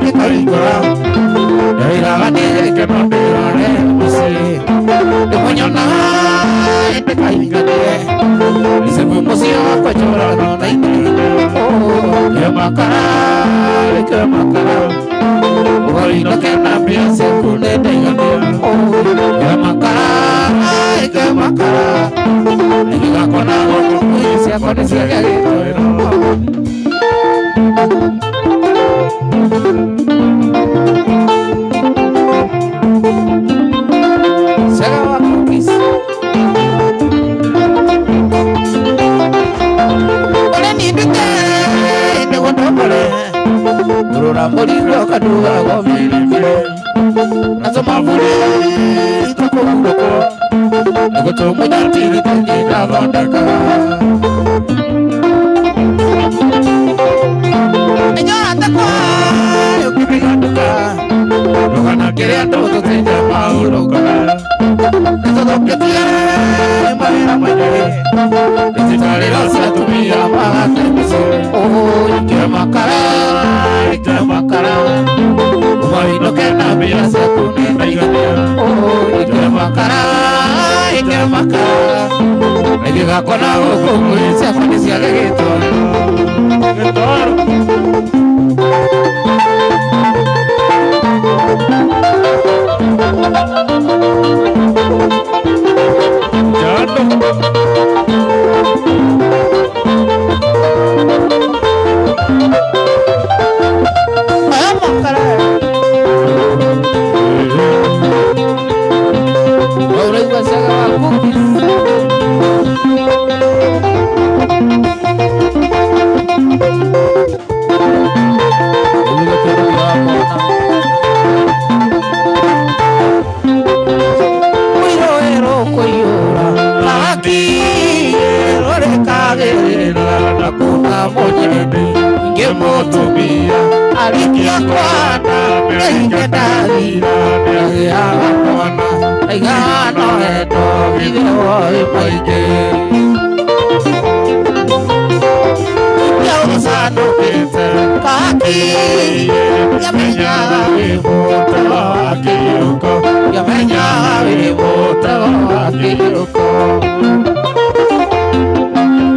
que caigua y la vanilla que no me haré de mañana te caiga y se me emociona pues llorando que macara hoy no que me piense con el que macara y diga con algo como dice con ese que se acaba con Kiss. Ore ni dute ne wono mole Rora mori ro kadua go mire na so ma furi to ko ko to mo da ti ni te da ba da ka enya ata ko yo ki bi ata lo gana quiere a todo se llama uro kana todo que tiene mañana necesitaré la sala tu vida para que oh que macara hoy no que na vida se pone oh que macara me llega con algo como ese aparecía que todo alikia kwana menye dalila ya kwana igano eto video ipaike ya usano kete kaki ya menya vivuta akiyuko ya menya vivuta akiyuko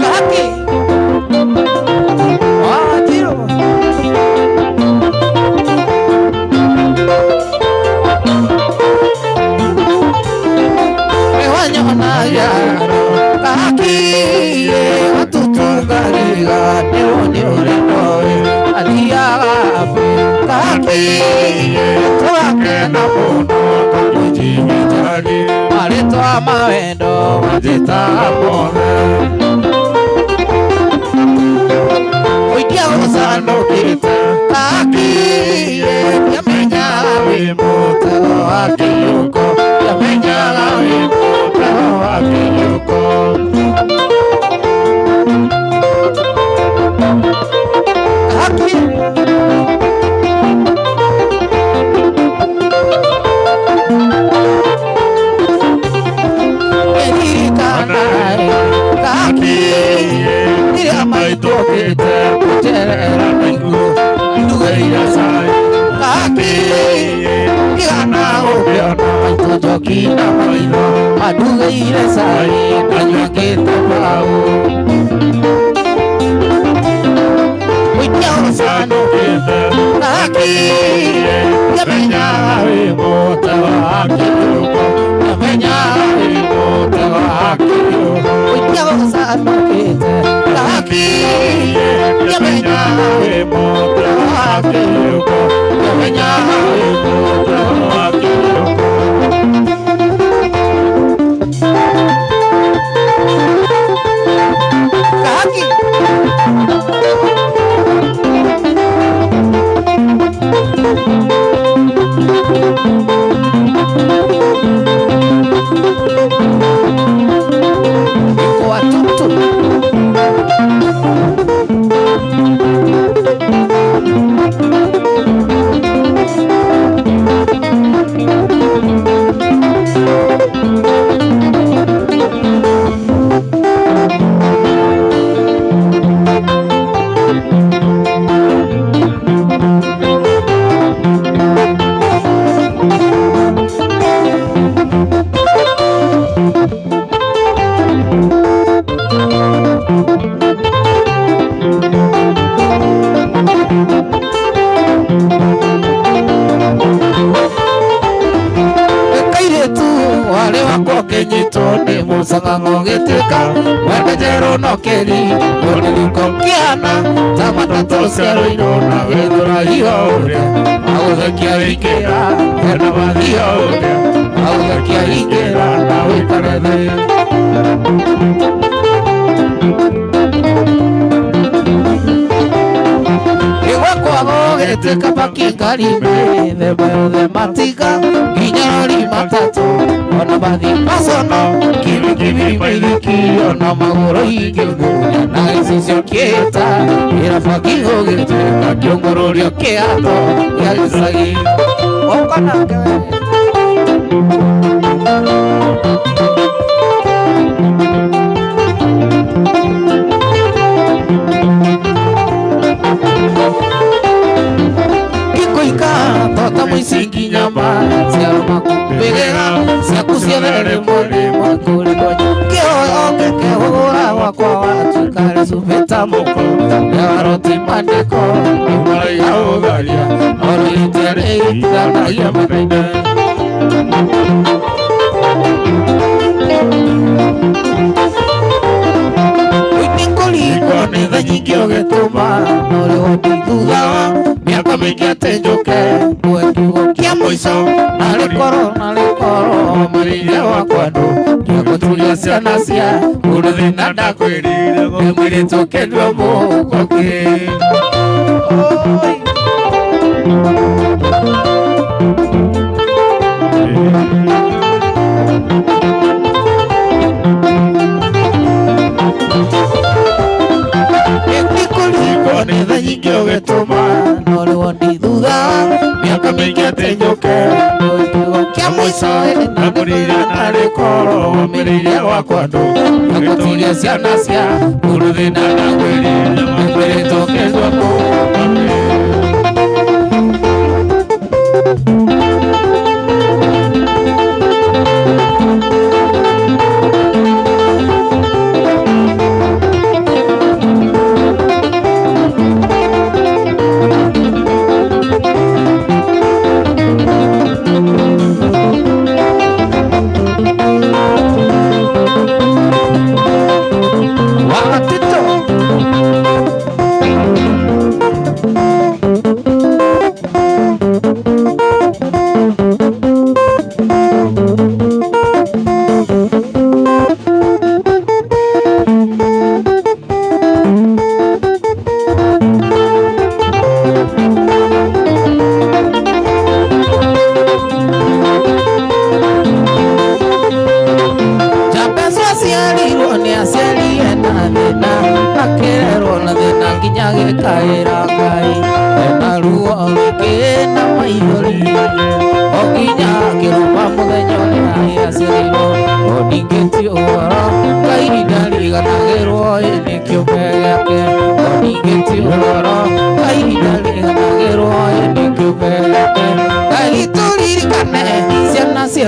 kaki kaki atutungariga nione urendoe aliape kaki twakena muno kujimijari maritwa mawendo majitamone uikia usanukite kaki yamenya wimuta wakiyuko yamenya wimuta wakiyuko kaki kaki iriamaitokite kucherera mengu ndugeira sai kaki igana ukiona itujokina maino adugeire sai nanyakite pau uikiausanukite kaki yamenya wimute wakiyuko yamenya wimute wakiyuko uikiausanukite kaki yamenya wimute wakiyuko yamenya wimute wakiyuko kaki ni musanga ngogiteka wendejero no keri oniliko kiana tamata tosero irona wedora hiore auzakia ikera erna vadiore auzakia ikera na wikarede Gete kapaki karime de matiga ginyari matatu ona badi pasono kimi mailiki ona magoro igigu na isisio kieta ira faki gete kakyongoro ryo keato yalisagi okana Singi nyama siaroma kupegera siakusiadere mwone mwakule kwenye kio kehora wakwa watu kare sufeta moko yawaroti mandeko imara yao galia ori itere itana ya makaina Unikoli kone da nyingio getoma nore wati dudawa miaka mingi atenjoke kia mwiso nalikoro mwirire wakwa ndu nyakutulia ciana cia uruthi na ndakwirire mwirito kendwa mugoki Nikuliko ni tha nyingi ugetuma nore wandi thutha miaka mingi atenjoke kia mwiso namurire nalikoro mwirire wakwa ndu nyakutulia ciana cia uruthi na ndakwirire mwirito kendwa mugoki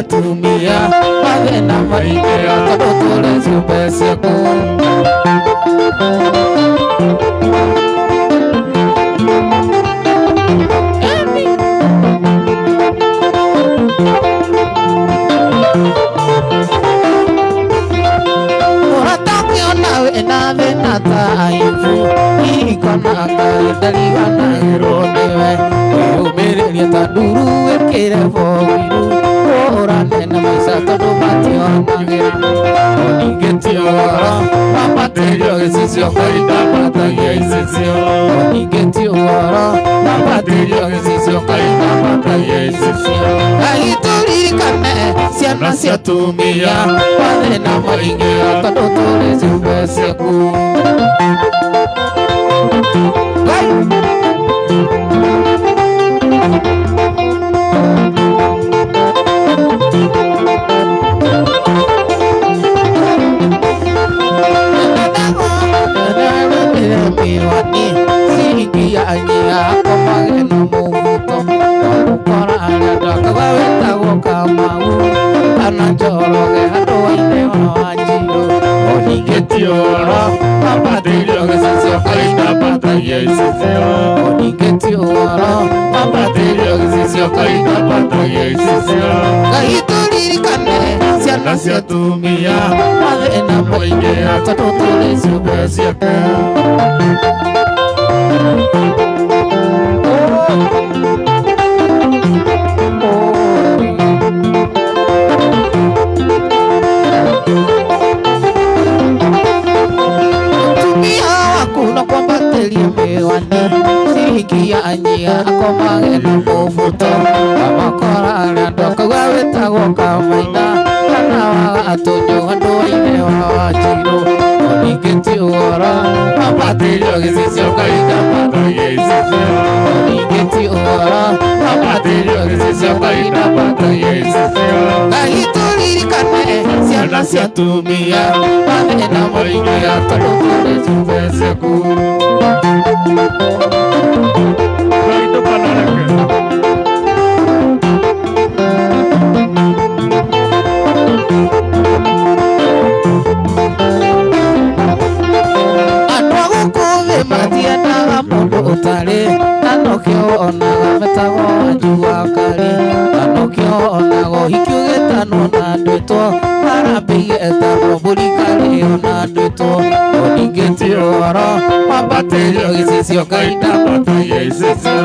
Tumia magena maike atodotole subesiako Nata ifu ikona daliga na rodewe umere taduru ekere fogiru ora nena masa todo matio nagera onigeti ora mapaterio esisio kaida mataya esisio onigeti ora mapaterio esisio kaida mataya esisio aitori kane siana siatumia padena mainge todo tole subesiku ciana cia atumia mathĩna maingĩ tondũ tũrĩ ciũmbe ciake. Mutumia waku no kwambatĩria mĩwani ciringia anyia akomage na mũbuto amakora arĩa andũ akauga wĩtagwo Kamaina kana wa Gatunyu andũ-inĩ wa Wanjirũ ningĩ ti ũhoro wambatĩrio gĩcicio Ngai ndambathagia icicio ningĩ ti ũhoro wambatĩrio gĩcicio Ngai ndambathagia icicio. Ngai tũririkane ciana cia atumia mathĩna maingĩ tondũ tũrĩ ciũmbe ciaku. Matiendaga mũndũ ũtarĩ na nokĩo onaga metagwo Wanjuakari na nokĩo onaga ũhiki ũgĩtanwo na ndwĩtwo harambĩ ĩgetagwo Mbũrikari ona ndwĩtwo ningĩ ti ũhoro wambatĩrio gĩcicio Ngai ndambathagia icicio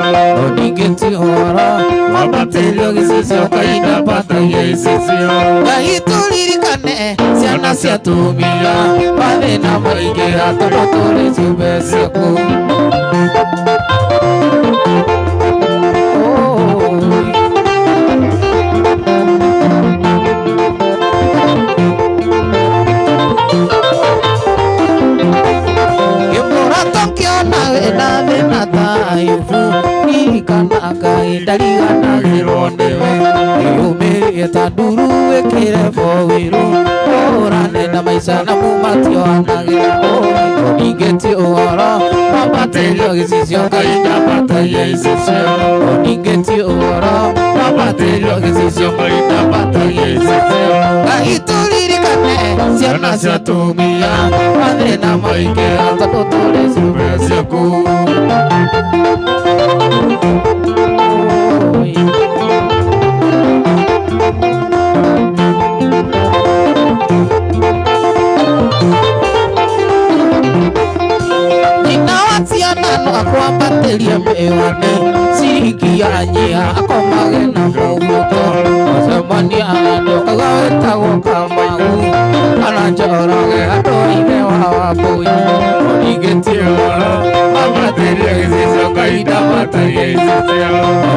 ningĩ ti ũhoro wambatĩrio gĩcicio Ngai ndambathagia icicio. Ngai tũririkane ciana cia atumia mathĩna maingĩ tondũ tũrĩ ciũmbe ciaku. Ndariganagĩrwo nĩwe nĩyũmĩrĩrie ta nduru ĩkĩre bowiru ũhũrane na maica na mumatioanagĩra ningĩ ti ũhoro wambatĩrio gĩcicio Ngai ndambathagia icicio ningĩ ti ũhoro wambatĩrio gĩcicio Ngai ndambathagia icicio. Ngai tũririkane ciana cia atumia mathĩna maingĩ tondũ tũrĩ ciũmbe ciaku. Nyina wa ciana no akwambatĩria mĩwani ciringia anyia akomage na mũbuto mũcemania andũ akauga wĩtagwo Kamau kana njorage andũ-inĩ wa Wambũi ningĩ ti ũhoro wambatĩrio gĩcicio Ngai ndambathagia icicio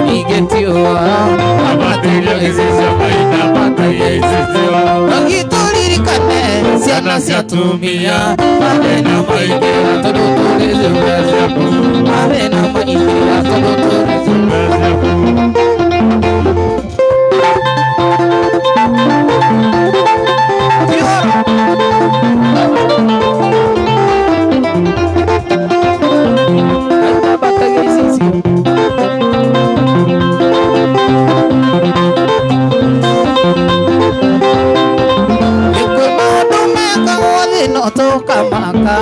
ningĩ ti ũhoro wambatĩrio gĩcicio Ngai ndambathagia icicio. Ngai tũririkane ciana cia atumia mathĩna maingĩ tondũ tũrĩ ciũmbe ciaku mathĩna maingĩ tondũ tũrĩ ciũmbe ciaku. Tukamaka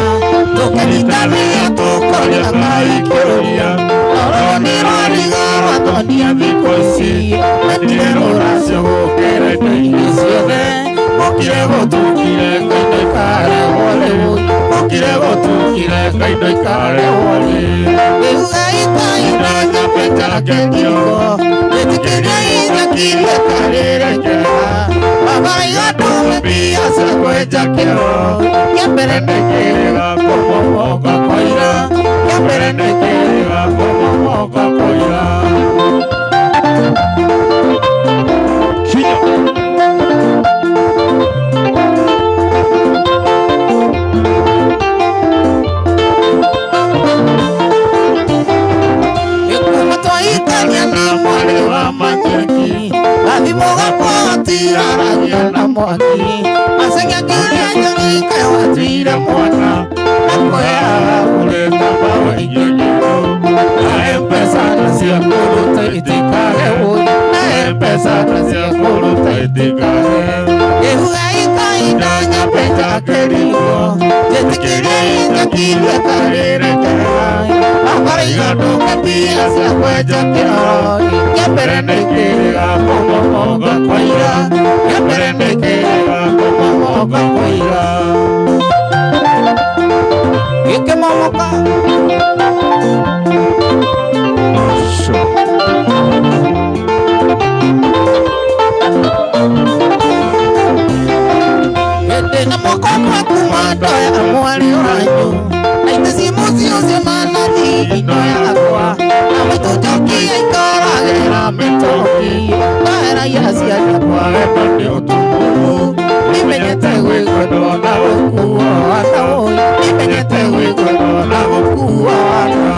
tukanyitania tukoria Ngai kĩũria oroni rwarigarwa tũndia thikũ ici metire rũracio gũkĩra indo-inĩ ciothe mũkire gũtukire Ngai ndoikarehwo rĩu mũkire gũtukire Ngai ndoikarehwo rĩu rĩugai Ngai na nyambe njake kiugo ĩtikĩriai nyakirie karĩre njega babaiga ndũme mbia cia kwenja kĩro kĩambere nĩkĩrĩga kũmomoka koira kĩambere nĩkĩrĩga kũmomoka koira. Gĩkuo twaikania na mwarĩ wa Manjeki gathimo gakwa gatiraragia na mwaki macengia kĩũria njagĩka watire mwana nakwĩaga kũrĩta mbaũ ingĩ nyĩro na M-Pesa nacio kũruta itikage wũi na M-Pesa nacio kũruta itikage gĩhugai Ngai na nyambe njake rigo njĩtĩkĩriai nyakirie karĩre kega abaraiga ndũme mbia cia kwenja kĩroi kĩambere nĩkĩrĩga kũmomoka koira kĩambere nĩkĩrĩga moka koira Ike moka Ede na moko kwa kumado ya mwali wanyu Naite simuzi usemana di inoya kwa Na mitujoki ya ikora gera mitoki Kaera yasi ya kwa epande utumu Nimenyete wikodo na ukuwa wana oi Nimenyete wikodo na ukuwa wana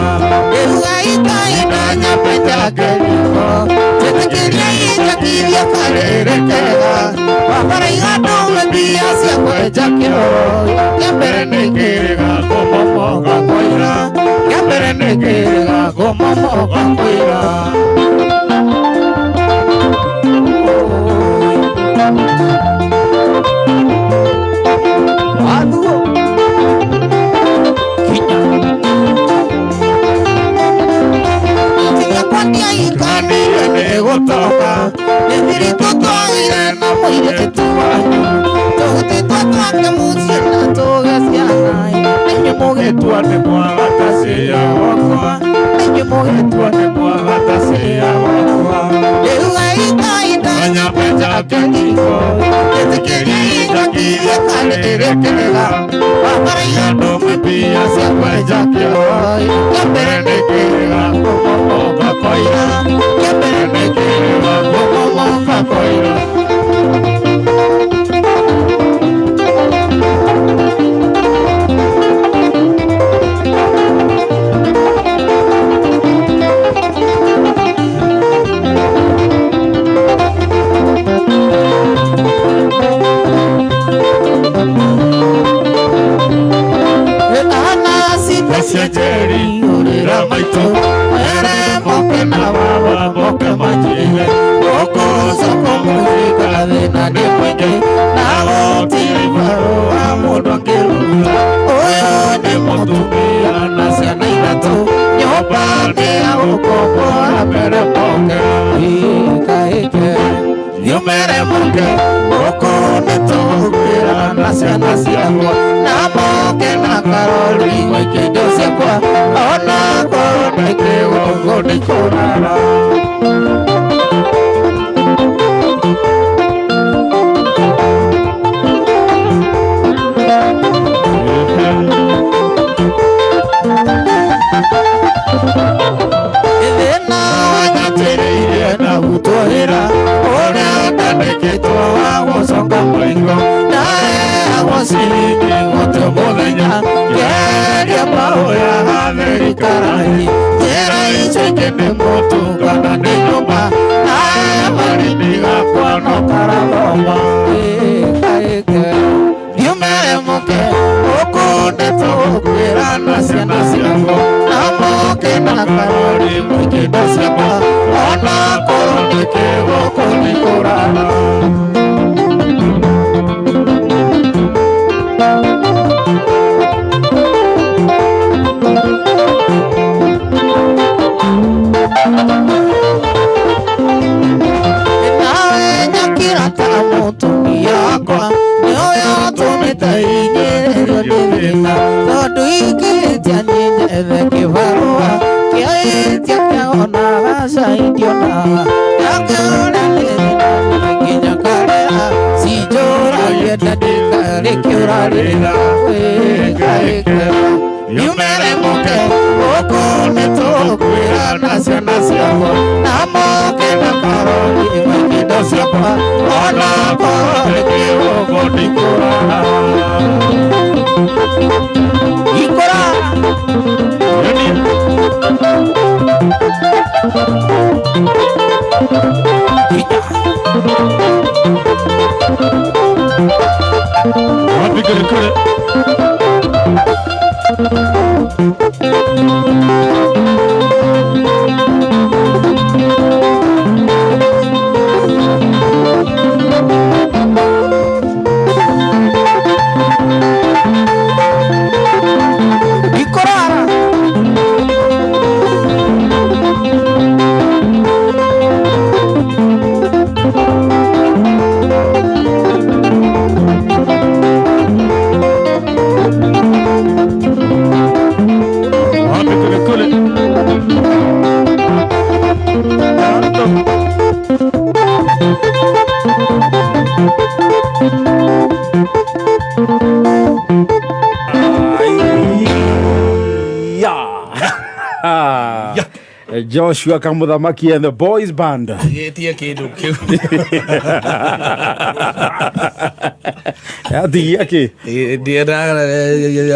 Eruga ika ina nyapeja keriko Chetekiria ija kiria karere kega Wakara igado mebia siya kweja kiroi Yambere nekirega kumomoga koira Yambere nekirega kumomoga koira Aduh Kinya Atinya kwandia ikani Ene gotoka Nefiri toto irena Mwire tuwanyu Tohuti toto ake musina Toga sianai Nenye moge tuwane mwagata siya wakwa Nenye moge tuwane mwagata siya wakwa Eruga ita ita Nyapeja keniko Yetikiri ita kiria kalere kenega Wakara yando mepia siya kweja kiroi Yambere nekirega Kumomoga koira Yambere nekirega Kumomoga koira Sejeri urira maito Ere moke na wawa moke majile Oko soko muzika vina ni mwenge Na otiri varo wa mudo kiruka Oyo ni motumia na siana inato Nyopa ni ya ukoko na mere moke Ika ike Yumere moke Oko ni tukira na siana siako Na moke na karoli Wakido siakwa Ona korone ke wongo ni korara Elena wanyatere na utohera Ora ndandeketwa wawosonga mwengo Nae awosiriki wotomolenya Keria paoya Amerikarai Jera ichekene motu kana nenyoma Nae mariniga kwano karaloma Eka Yumere moke Okune tokwira Nasina siako Namoke na karori Mwikido siako Ona korone kego koni korana Nawe nyakira tamutu yakwa Nyoyo tumita inyere nirina Todu ikitia ninyere kivarua Kia kia ona vasa indiona Yakiona nirina Nikinya karea Sijora yeda dikare kiura rina Eka eka Yumere moke Oko netokwira Nasya nasyako Namoke na karoli Wakido syakwa Ona korone kiwoko nikurana Ikurana Yani Wapi kere kere Joshua Kamuthamaki and the boys band. Yetie kindu kiu. Ati yake. Dia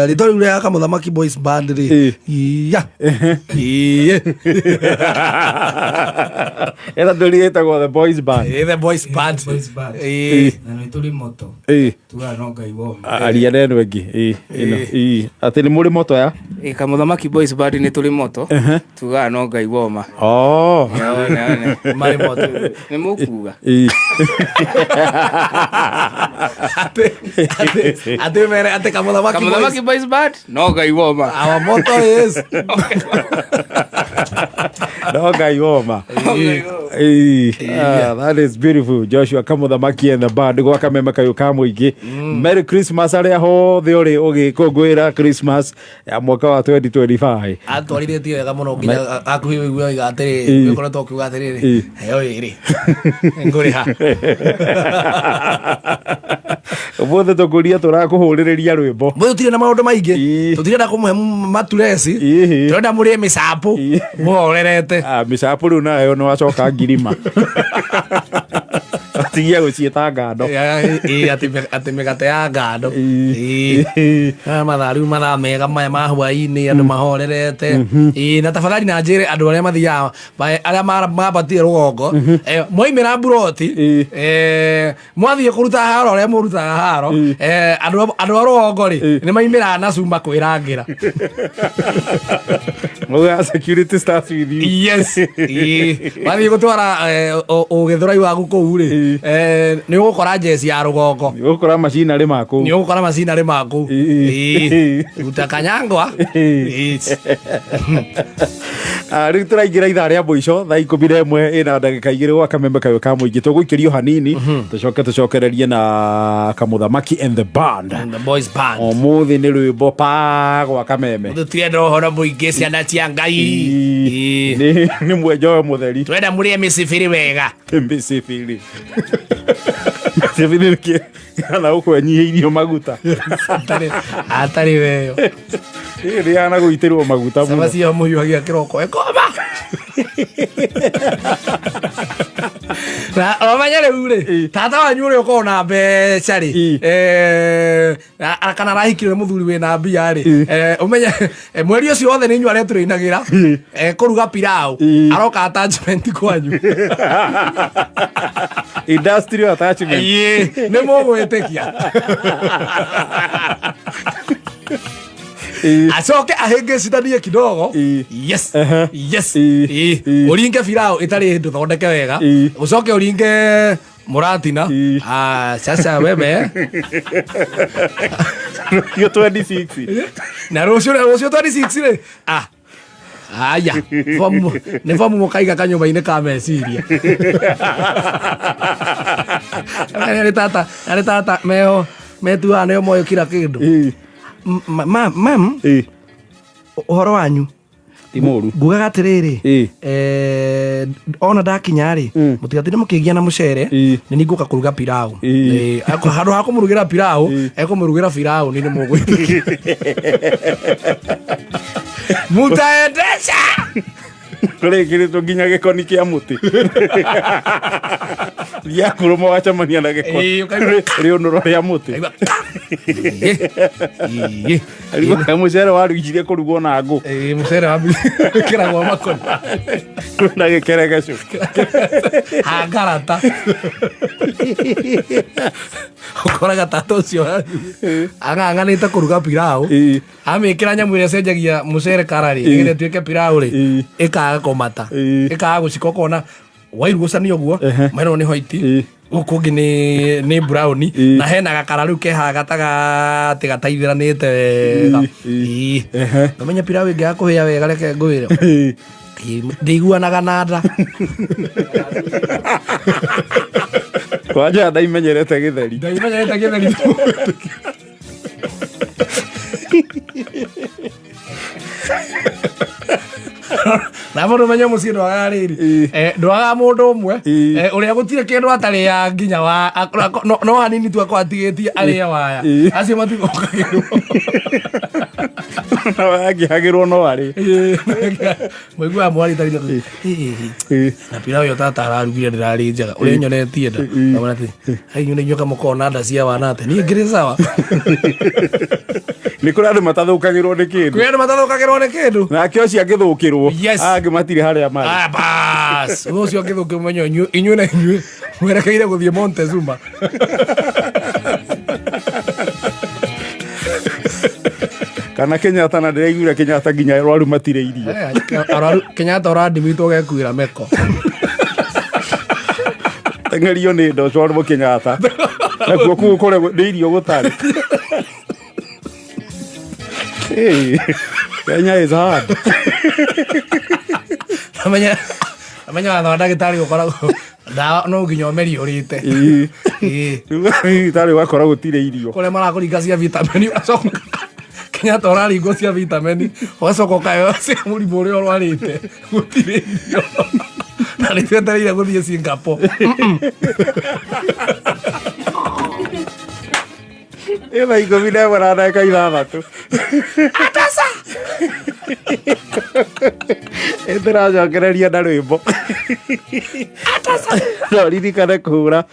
ritori ule Kamuthamaki boys band ri. Ya. Era dolieta go the boys band. The boys band. Na nituri moto. Tuga no ngai woma. Aria neno wengi. Ino. Ati ni muri moto ya? Kamuthamaki boys band nituri moto. Tuga no ngai woma. Oh. Mari moto. Ni mukuga. Ate Kamuthamaki boys band no ngai woma. Our motto is No ngai woma. That is beautiful. Joshua Kamuthamaki and the band go kameme kayo kamuingi. Merry Christmas aria hothe uri ugikungwira Christmas ya mwaka wa 2025. atwarithĩtie wega mũno nginya akuhĩ wĩiguaga atĩrĩ wĩkoretwo ũkiuga atĩrĩrĩ heo ĩrĩ ngũrĩha Ũmũthĩ tũkũria tũrakũhũrĩrĩria rwĩmbo. Tũtirĩ na maũndũ maingĩ, tũtirenda kũmũhe matureci, tũrenda mũrĩe mĩcapũ mũhorerete. Mĩcapũ rĩu nayo nĩ wacoka ngirima. Tigia gũciĩta ngando. Atĩ mĩgate ya ngando. Mathaa rĩu mathaa mega maya ma hwaĩ-inĩ andũ mahorerete. Na tafadhali na njĩre andũ arĩa mathiaga arĩa mabatie rũgongo mwaimĩra mburoti mwathiĩ kũruta haro ũrĩa mũrutaga haro andũ a rũgongo rĩ nĩ maimĩra na cuma kwĩrangĩra. Security starts with you. Yes. Wathiĩ gũtwara ũgĩthũrai waku kũu rĩ nĩ ũgũkora jesi ya rũgongo, nĩ ũgũkora macinarĩ maku, nĩ ũgũkora macinarĩ maku ruta kanyangwa. Rĩu tũraingĩra ithaa rĩa mũico thaa 11 ĩna ndagĩka 2 gwa kameme kayo ka mũingĩ tũgũikĩrio hanini tũcokererie na Kamuthamaki and the band and the boys band. Ũmũthĩ nĩ rwĩmbo pa gwa kameme tũtirenda ũhoro mũingĩ ciana cia Ngai nĩ mwenjoe mũtheri twenda mũrĩe mĩcibiri wega mĩcibiri mĩcibiri kĩ kana ũkwenyihĩirio maguta atarĩ weyo rĩana gũitĩrwo maguta mũno sama cia mũhiũhagia kĩroko ekoma na omanya rĩu rĩ tata wanyu ũrĩa ũkorwo na mbeca rĩ kana arahikire mũthuri wĩna mbia rĩ ũmenye mweri ũcio wothe nĩ inyuĩ arĩa tũrĩinagĩra kũruga pilau aroka attachment kwanyu industrial attachment nĩ mũgwĩtĩkia acoke ahĩngĩcithanie kidogo. Yes. Yes. Ũringe pilau ĩtarĩ ndũthondeke wega ũcoke ũringe mũratina. Sasa wewe yo 26 na rũciũ 26 rĩ aya nĩ fomu mũkaiga kanyũmba-inĩ ka meciria. Narĩ tata meho metuaga nĩo moyo kila kĩndũ. Mam ũhoro wanyu Timoru ngugaga atĩrĩrĩ ona ndakinya rĩ mũtigatinde mũkĩgia na mũcere nĩ ningũka kũruga pilau handũ ha kũmũrugĩra pilau ekũmũrugĩra pilau nĩ mũgwĩtĩkia mutaendesha tũrĩkĩrĩtwo nginya gĩkoni kĩa mũtĩ gĩa kũrũma wacamania na gĩkoni rĩũnũro rĩa mũtĩ mũcere warugirie kũrugwo na ngũ mũcere wĩkĩragwo makoni na gĩkeregecu hangarata ũkoraga tata ũcio ang'ang'anĩte kũruga pilau amĩkĩra nyamũ ĩrĩa cenjagia mũcere kara rĩ nĩgetha ĩtuĩke pilau rĩ ĩkaga kũmata ĩkaga gũcika ũkona wairugucania ũguo maĩno nĩ white gũkũ ũngĩ nĩ brown na hena gakara rĩu kehaga gatagatĩ gataithĩranĩte wega. Ũmenya pilau ĩngĩ ya kũhĩa wega reke ngwĩre ndĩiguanaga na nda kwanja ndaimenyerete gĩtheri na må ndå menye må ciä ndwaga rä ri ndwaga må ndå å mwe å rä a gå tirä kä ndå atarä ya nginya no hanini tu akorwo atigä tie arä a waya acio matigokagä rwo angä hagä rwo no arä må iguaga mwarä tarä na pilau yo tata ararugire ndä rarä njega å rä a nyonetie nda amana atä ainyu nä inyuä kamå korwo na nda cia wana atä niä ngä rä sawa nä kå rä andå matathå kagä rwo nä kä kwä andå matathåkagä rwo nä kä ndå nake å cio angä thå kä rwo Yes. angä matirä harä a marä bas å cio angä thå kä menyo inyuä na inyuä mwerekeire gå thiä Montezuma kana Kenyatta na ndä raiguire Kenyatta nginya rwaru matirä irio Kenyatta å randimitwo gekuä ra meko tengerio nä ndo cwarwo Kenyatta nakuo kå kå nä irio gå tarä Kenya is hard amenya watho ndagä tarä gå koragwo ndawa no nginya å meri å rä te tarä ũgakora gũtirĩ irio kå rä a marakå ringa cia vitamini Kenyatta å raringwo cia vitamini ũgacoka ũkayo cia må rimå å rä a å rwarä te gå tirä irio na nä twetereire gå thiä Singapore ä thaa 11 na ndagĩka 6 ä ndä racokereria na rwä mbo no ririkane kå hå ra